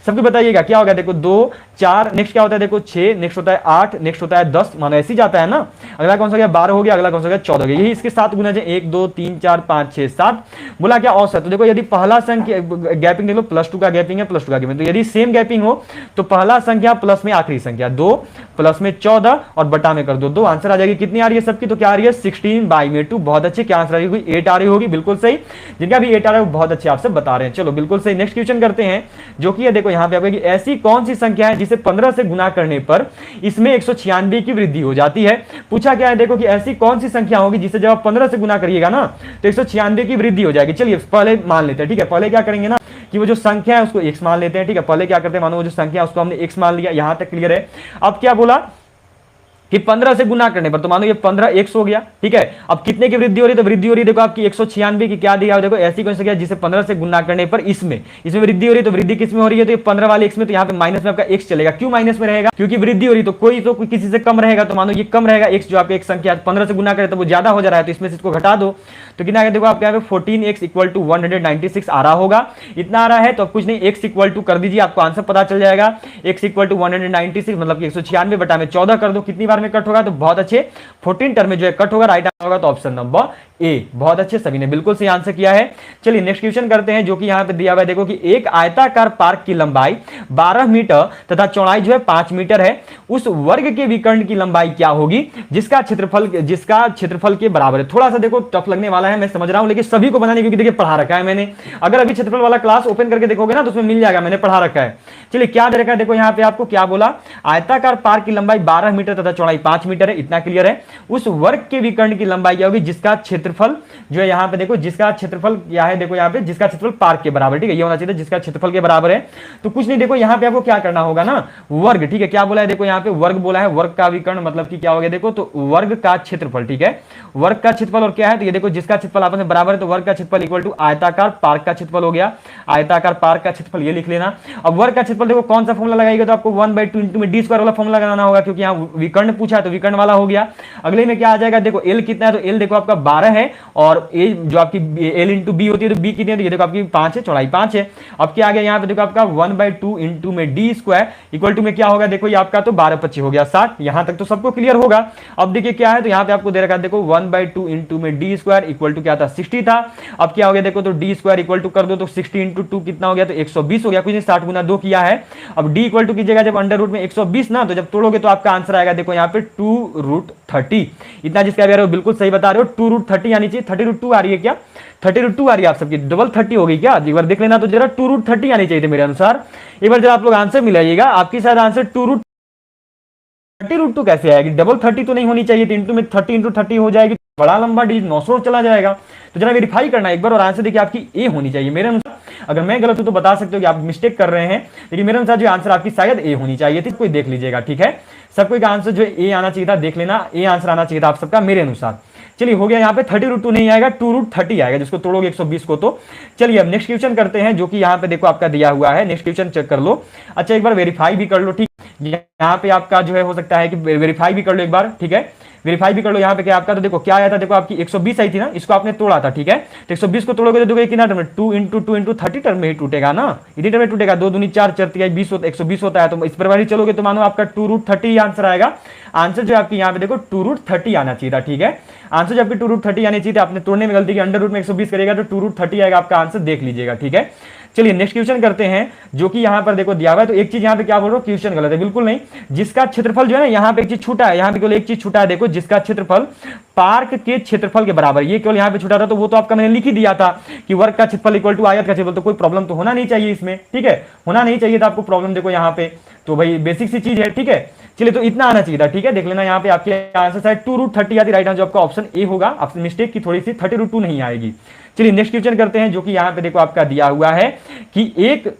सबको बताइएगा क्या होगा, देखो 2 4, नेक्स्ट क्या होता है देखो 6, नेक्स्ट होता है 8, नेक्स्ट होता है 10, मानो ऐसे ही जाता है ना। अगला कौन सा गया 12 हो गया, अगला कौन सा गया 14 हो गया। यही इसके 7 गुणज है, 1 2 3 4 5 6 7। बोला क्या औसत, तो देखो यदि पहला संख्या गैपिंग देख लो, +2 का गैपिंग है, +2 का गैपिंग, तो यदि सेम गैपिंग हो तो पहला संख्या प्लस में आखिरी संख्या 2 प्लस में 14 और बटा में कर दो 2, आंसर आ जाएगी। कितनी आ रही है सबकी, तो क्या आ रही है 16/2। बहुत अच्छे, क्या आंसर आ रही है 8 आ रही होगी, बिल्कुल सही। जिनका भी 8 आ रहा है वो बहुत अच्छे आपसे बता रहे हैं। चलो बिल्कुल सही। नेक्स्ट क्वेश्चन करते हैं, जो कि है देखो यहाँ पे आपको ऐसी कौन सी संख्या है जिसे 15 से गुना करने पर इसमें 196 की वृद्धि हो जाती है। पूछा क्या है देखो कि ऐसी कौन सी संख्या होगी जिसे जब आप 15 से गुना करिएगा ना तो 196 की वृद्धि हो जाएगी। चलिए पहले मान लेते हैं, ठीक है। पहले क्या करेंगे ना कि वो जो संख्या है उसको x मान लेते हैं, ठीक है। पहले क्या करते हैं, मानो वो जो संख्या है उसको हमने x मान लिया, यहां तक क्लियर है। अब क्या बोला कि 15 से गुना करने पर, तो मानो ये 15 x हो गया, ठीक है। अब कितने की वृद्धि हो रही है, तो वृद्धि हो रही है देखो आपकी 196 की। क्या दिया देखो, ऐसी कौन सी संख्या जिसे 15 से गुना करने पर इसमें वृद्धि हो रही है। तो वृद्धि किस में हो रही है, तो ये 15 वाले x में, तो यहाँ पे माइनस में आपका x चलेगा। क्यों माइनस में रहेगा, क्योंकि वृद्धि हो रही, तो कोई तो किसी से कम रहेगा। तो मानो ये कम रहेगा x, जो आपका एक संख्या 15 से गुना करे तो वो ज्यादा हो जा रहा है, तो इसमें से इसको घटा दो तो कितना देखो आपके यहाँ पे 14x इक्वल टू 196 आ रहा होगा। इतना आ रहा है तो अब कुछ नहीं, x इक्वल टू कर दीजिए, आपको आंसर पता चल जाएगा। x इक्वल टू 196 मतलब कि 196 बटा में 14 कर दो, कितनी बार में कट होगा, तो बहुत अच्छे 14 टर्म में जो है कट होगा। राइट आंसर होगा तो ऑप्शन नंबर ए। बहुत अच्छे, सभी ने बिल्कुल सही आंसर किया है। चलिए नेक्स्ट क्वेश्चन करते हैं, जो कि यहां पे दिया हुआ है देखो कि एक आयताकार पार्क की लंबाई 12 मीटर तथा चौड़ाई जो है 5 मीटर है। उस वर्ग के विकर्ण की लंबाई क्या होगी जिसका क्षेत्रफल के बराबर है। थोड़ा सा देखो टफ लगने वाला है, मैं समझ रहा हूं, लेकिन सभी को बनाने, क्योंकि देखिए पढ़ा रखा है मैंने। अगर अभी क्षेत्रफल वाला क्लास ओपन करके देखोगे ना तो उसमें मिल जाएगा, मैंने पढ़ा रखा है। चलिए क्या दे रखा है देखो यहाँ पे आपको क्या बोला, आयताकार पार्क की लंबाई 12 मीटर तथा चौड़ाई 5 मीटर है, इतना क्लियर है। उस वर्ग के विकर्ण की लंबाई क्या होगी जिसका क्षेत्रफल जो है यहाँ पे देखो, जिसका क्षेत्रफल क्या है देखो यहाँ पे, जिसका क्षेत्रफल पार्क के बराबर, ठीक है। ये होना चाहिए जिसका क्षेत्रफल के बराबर है। तो कुछ नहीं, देखो यहाँ पे आपको क्या करना होगा ना, वर्ग, ठीक है। क्या बोला है देखो यहाँ पे वर्ग बोला है, वर्ग का विकर्ण मतलब कि क्या हो गया देखो, तो वर्ग का क्षेत्रफल, ठीक है। वर्ग का क्षेत्रफल और क्या है, तो ये देखो जिसका क्षेत्रफल आपस में बराबर है, तो वर्ग का क्षेत्रफल इक्वल टू आयताकार पार्क का क्षेत्रफल हो गया। आयताकार पार्क का क्षेत्रफल ये लिख लेना। अब वर्ग का क्षेत्रफल देखो कौन सा फॉर्मूला लगाएगा, तो आपको 1/2 इंटू में d² वाला फॉर्मूला लगाना होगा, क्योंकि यहाँ विकर्ण पूछा है तो विकर्ण वाला हो गया। अगले में क्या आ जाएगा देखो, l कितना है, तो l देखो आपका 12 है, और a जो आपकी l इंटू b होती है, तो b कितनी है, तो ये देखो आपकी 5 है, चौड़ाई 5 है। अब क्या आ गया यहाँ पे देखो आपका 1/2 इंटू में d² इक्वल टू में क्या होगा देखो, ये आपका तो 12×25 हो गया 60। यहां तक तो सबको क्लियर होगा। अब देखिए क्या है, तो यहाँ पे आपको दे रखा है देखो 1/2 इंटू में d² इक्वल टू क्या था 60 था। अब क्या हो गया देखो, तो d² इक्वल टू कर दो तो 60 इंटू 2 कितना हो गया, तो 120 हो गया। कुछ नहीं, 60 गुना 2 किया है। अब d इक्वल टू कीजिएगा जब अंडर रूट में 120 ना, तो जब तोड़ोगे तो आपका आंसर आएगा देखो यहाँ पे 2√30। इतना जिसका भी बिल्कुल सही बता रहे हो, 2√30 आनी चाहिए। 30√2 आ रही है क्या, 30√2 आ रही है आप सबकी, डबल 30 हो गई क्या, एक बार देख लेना। तो जरा 2√30 आनी चाहिए थी मेरे अनुसार। एक बार जरा आप लोग आंसर मिलाइएगा, आपकी शायद आंसर 2√30 30√2 कैसे आएगी? डबल 30 तो नहीं होनी चाहिए थी, इंटू में 30 × 30 हो जाएगी, बड़ा लंबा डिजिट 900 चला जाएगा। तो जरा वेरीफाई करना एक बार और आंसर देखिए आपकी ए होनी चाहिए। मेरे अनुसार, अगर मैं गलत हूं तो बता सकते हो कि आप मिस्टेक कर रहे हैं, लेकिन मेरे अनुसार जो आंसर आपकी शायद ए होनी चाहिए थी। कोई देख लीजिएगा, ठीक है। सबको एक आंसर जो ए आना चाहिए था, देख लेना, ए आंसर आना चाहिए था आप सबका मेरे अनुसार। चलिए हो गया, यहाँ पे 30√2 नहीं आएगा, 2√30 आएगा, जिसको तोड़ोगे 120 को। तो चलिए अब नेक्स्ट क्वेश्चन करते हैं, जो कि यहाँ पे देखो आपका दिया हुआ है। नेक्स्ट क्वेश्चन चेक कर लो। अच्छा एक बार वेरीफाई भी कर लो, ठीक। यहाँ पे आपका जो है हो सकता है कि वेरीफाई भी कर लो एक बार, ठीक है। वेरीफाई भी कर लो। यहाँ पे क्या आपका, तो देखो क्या आया था, देखो आपकी 120 आई थी ना, इसको आपने तोड़ा था, ठीक है। तो 120 को तोड़ोगे तो देखो कितना टर्म में, 2 × 2 × 30 टर्म में ही टूटेगा ना, इतनी टर्म में टूटेगा। 2 दूनी 4, 4 तिहाई 20 होता है, 120 होता है। तो इस पर वाली चलोगे तो मानो आपका 2√30 आंसर आएगा। आंसर जो आपकी यहाँ पे देखो 2√30 आना चाहिए था, ठीक है। आंसर जो आपकी 2√30 आनी चाहिए, आपने तोड़ने में गलती की, अंडर रूट में 120 करेगा तो 2√30 आएगा आपका आंसर, देख लीजिएगा, ठीक है। चलिए नेक्स्ट क्वेश्चन करते हैं, जो कि यहाँ पर देखो दिया हुआ है। तो एक चीज यहाँ पे क्या बोल रहा हूँ, क्वेश्चन गलत है, बिल्कुल नहीं। जिसका क्षेत्रफल जो है ना, यहाँ पे एक चीज छूटा है, यहाँ पे केवल एक चीज छूटा है, देखो जिसका क्षेत्रफल पार्क के क्षेत्रफल के बराबर, ये केवल यहाँ पे छूटा था। तो वो तो आपका मैंने लिख ही दिया था कि वर्ग का क्षेत्रफल इक्वल टू आयत का क्षेत्रफल। तो कोई प्रॉब्लम तो होना नहीं चाहिए इसमें, ठीक है, होना नहीं चाहिए था आपको प्रॉब्लम, देखो यहाँ पे। तो भाई बेसिक सी चीज है, ठीक है। चलिए तो इतना आना चाहिए था, ठीक है। देख लेना यहाँ पे आपके आंसर शायद 2√30 आती, राइट आंसर आपका ऑप्शन ए होगा। आपसे मिस्टेक की थोड़ी सी, 30√2 नहीं आएगी। चलिए नेक्स्ट क्वेश्चन करते हैं, जो कि यहाँ पे देखो आपका दिया हुआ है कि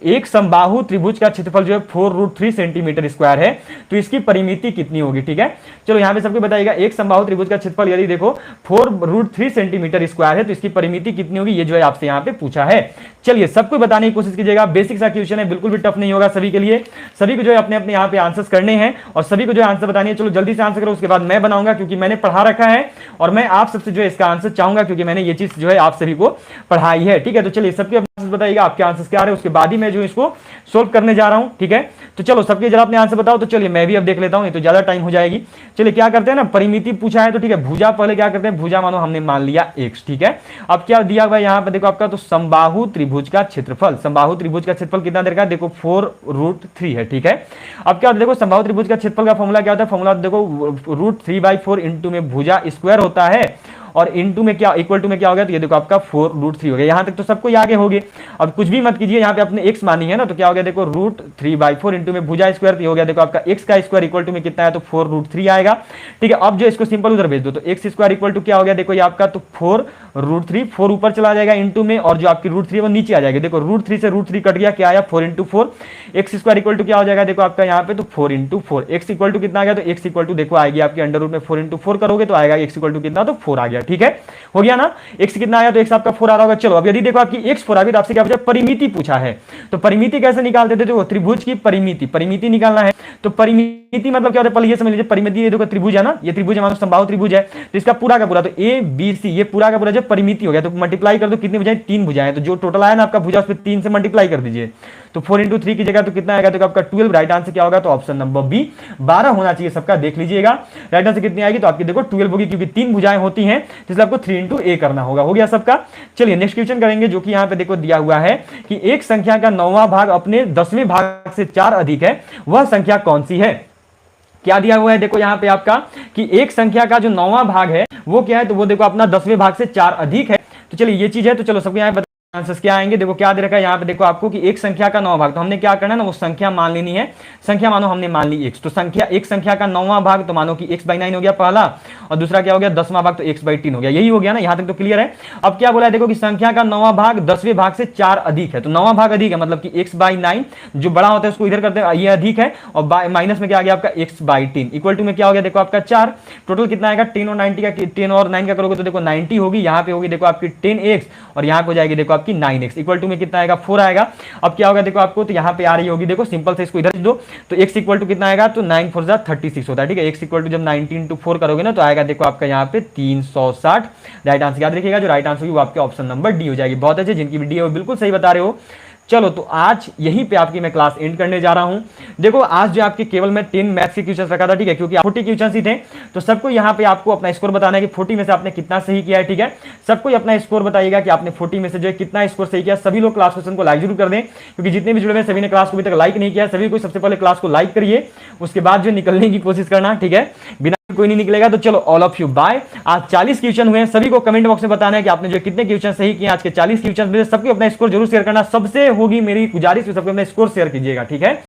एक समबाहु त्रिभुज का क्षेत्रफल जो है 4√3 सेंटीमीटर स्क्वायर है, तो इसकी परिमिति कितनी होगी, ठीक है। चलो यहाँ पे सबको बताइएगा, एक समबाहु त्रिभुज का क्षेत्रफल यदि देखो 4√3 सेंटीमीटर स्क्वायर है, तो इसकी परिमिति कितनी होगी, ये जो है आपसे यहाँ पे पूछा है। चलिए सबको बताने की कोशिश कीजिएगा, बेसिक सा क्वेश्चन है, बिल्कुल भी टफ नहीं होगा सभी के लिए। सभी को जो है अपने अपने यहाँ पे आंसर्स करने हैं और सभी को जो है आंसर बतानी है। चलो जल्दी से आंसर करो, उसके बाद मैं बनाऊंगा, क्योंकि मैंने पढ़ा रखा है और मैं आप सबसे जो है इसका आंसर चाहूंगा, क्योंकि मैंने ये चीज जो है आप सभी को पढ़ाई है, ठीक है। तो चलिए सबके आंसर बताइएगा, आपके आंसर्स क्या आ रहे हैं, उसके बाद ही मैं जो इसको सोल्व करने जा रहा हूं, ठीक है। तो चलो सबके जरा अपने आंसर बताओ। तो चलिए मैं भी अब देख लेता हूं, ये तो ज्यादा टाइम हो जाएगी। चलिए क्या करते हैं ना, परिमिति पूछा है तो ठीक है, भुजा पहले क्या करते हैं, भुजा मानो हमने मान लिया x, ठीक है। अब क्या दिया हुआ है यहाँ पे देखो आपका, तो समबाहु त्रिभुज का क्षेत्रफल, समबाहु त्रिभुज का क्षेत्रफल कितना दे रखा है, देखो 4√3 है, ठीक है। अब क्या देखो समबाहु त्रिभुज का क्षेत्रफल का फॉर्मूला क्या होता है, फॉर्मूला देखो √3/4 इंटू में भुजा स्क्वायर होता है और इनटू में क्या इक्वल टू में क्या हो गया, तो ये देखो आपका 4√3 हो गया। यहां तक तो सबको आगे हो गए। अब कुछ भी मत कीजिए, यहाँ पे आपने x मानी है ना, तो क्या हो गया देखो √3/4 इंटू में भुजा स्क्वायर, तो हो गया देखो आपका x का स्क्वायर इक्वल टू में कितना है, तो 4√3 आएगा, ठीक है। अब जो इसको सिंपल उधर भेज दो, तो x स्क्वायर इक्वल टू क्या हो गया देखो ये आपका, तो 4√3, 4 ऊपर चला जाएगा इंटू में, और जो आपकी √3 है वो नीचे आ जाएगी। देखो √3 से √3 कट गया, क्या आया 4 × 4, x स्क्वायर इक्वल टू क्या हो जाएगा देखो आपका यहाँ पे, तो 4 × 4, x इक्वल टू कितना आ गया, तो x इक्वल टू देखो आएगी आपकी अंडर रूट में 4 × 4 करोगे तो आएगा x इक्वल टू कितना, तो 4 आ गया, ठीक है। हो गया ना, x कितना आया, तो x आपका 4 आ रहा होगा। चलो अब यदि देखो आपकी x 4 आ गई तो आपसे क्या पूछा, परिमिति पूछा है। तो परिमिति कैसे निकालते थे, देखो त्रिभुज की परिमिति निकालना है। तो परिमिति मतलब क्या होता है, पहले ये समझ लीजिए, परिमिति ये देखो त्रिभुज है ना, ये त्रिभुज है मानो समबाहु त्रिभुज है, तो इसका पूरा का पूरा, तो ए बी सी ये पूरा का पूरा जो परिमिति हो गया, तो मल्टीप्लाई कर दो, कितनी भुजाएं, 3 भुजाएं, तो जो टोटल आया ना आपका भुजा उस पर 3 से मल्टीप्लाई कर दीजिए, तो 4 × 3 की जगह तो कितना आएगा, तो आपका 12, राइट आंसर क्या होगा, तो ऑप्शन नंबर बी 12 होना चाहिए सबका, देख लीजिएगा राइट आंसर कितनी आएगी, तो आपकी देखो 12 होगी, क्योंकि 3 भुजाएं होती हैं, इसलिए आपको 3 × a करना होगा। हो गया सबका। चलिए नेक्स्ट क्वेश्चन करेंगे, जो कि यहाँ पे देखो दिया हुआ है कि एक संख्या का 9वां भाग अपने 10वें भाग से 4 अधिक है, वह संख्या कौन सी है। क्या दिया हुआ है देखो यहाँ पे आपका कि एक संख्या का जो 9वां भाग है वो क्या है, तो वो देखो अपना 10वें भाग से 4 अधिक है। तो चलिए ये चीज है, तो चलो सबको यहाँ आंसर्स क्या आएंगे, देखो क्या दे रखा है यहाँ पे देखो आपको कि एक संख्या का 9वां भाग, तो हमने क्या करना है ना, वो संख्या मान लेनी है। संख्या मानो हमने मान ली x, तो संख्या एक संख्या का 9वां भाग, तो मानो कि x/9 हो गया पहला, और दूसरा क्या हो गया 10वां भाग, तो x/3 हो गया। यही हो गया ना, यहां तक तो क्लियर है। अब क्या बोला है देखो कि संख्या का 9वां भाग 10वें भाग से 4 अधिक है, तो 9वां भाग अधिक है मतलब कि x/9 जो बड़ा होता है उसको इधर करते हैं, ये अधिक है, और माइनस में क्या आ गया आपका x/10 इक्वल टू में क्या हो गया देखो आपका 4। टोटल कितना आएगा 10 और 90 का, 10 और 9 का करोगे तो देखो 90 होगी, यहाँ पे होगी देखो आपकी 10x, और यहाँ पे हो जाएगी देखो आपकी 9x इक्वल में कितना आएगा 4 आएगा। अब क्या होगा देखो आपको, तो यहाँ पे आ रही होगी देखो सिंपल से इसको इधर दो, तो x इक्वल टू कितना आएगा, तो 9 4 जा 36 होता है, ठीक है। x इक्वल टू जब 19 × 4 करोगे ना, तो आएगा देखो आपका यहाँ पे 360। राइट आंसर याद रखिएगा, जो राइट आंसर होगी वो आपके ऑप्शन नंबर डी हो जाएगी। बहुत अच्छे, जिनकी वीडियो बिल्कुल सही बता रहे हो। चलो तो आज यहीं पे आपकी मैं क्लास एंड करने जा रहा हूं। देखो आज जो आपके केवल मैं 10 मैथ्स के क्वेश्चंस रखा था, ठीक है, क्योंकि 40 क्वेश्चंस ही थे, तो सबको यहाँ पे आपको अपना स्कोर बताना है कि 40 में से आपने कितना सही किया है, ठीक है। सबको अपना स्कोर बताइएगा कि आपने 40 में से जो है कितना स्कोर सही किया। सभी लोग क्लास क्वेश्चन को लाइक जरूर कर दें, क्योंकि जितने भी जुड़े हुए सभी ने क्लास को अभी तक लाइक नहीं किया, सभी को सबसे पहले क्लास को लाइक करिए, उसके बाद जो निकलने की कोशिश करना, ठीक है, बिना कोई नहीं निकलेगा। तो चलो ऑल ऑफ यू बाय। आज 40 क्वेश्चन हुए हैं, सभी को कमेंट बॉक्स में बताना है कि आपने जो कितने क्वेश्चन सही किए आज के 40 क्वेश्चन में। सबको अपना स्कोर जरूर शेयर करना, सबसे होगी मेरी गुजारिश, सबको अपना स्कोर शेयर कीजिएगा, ठीक है।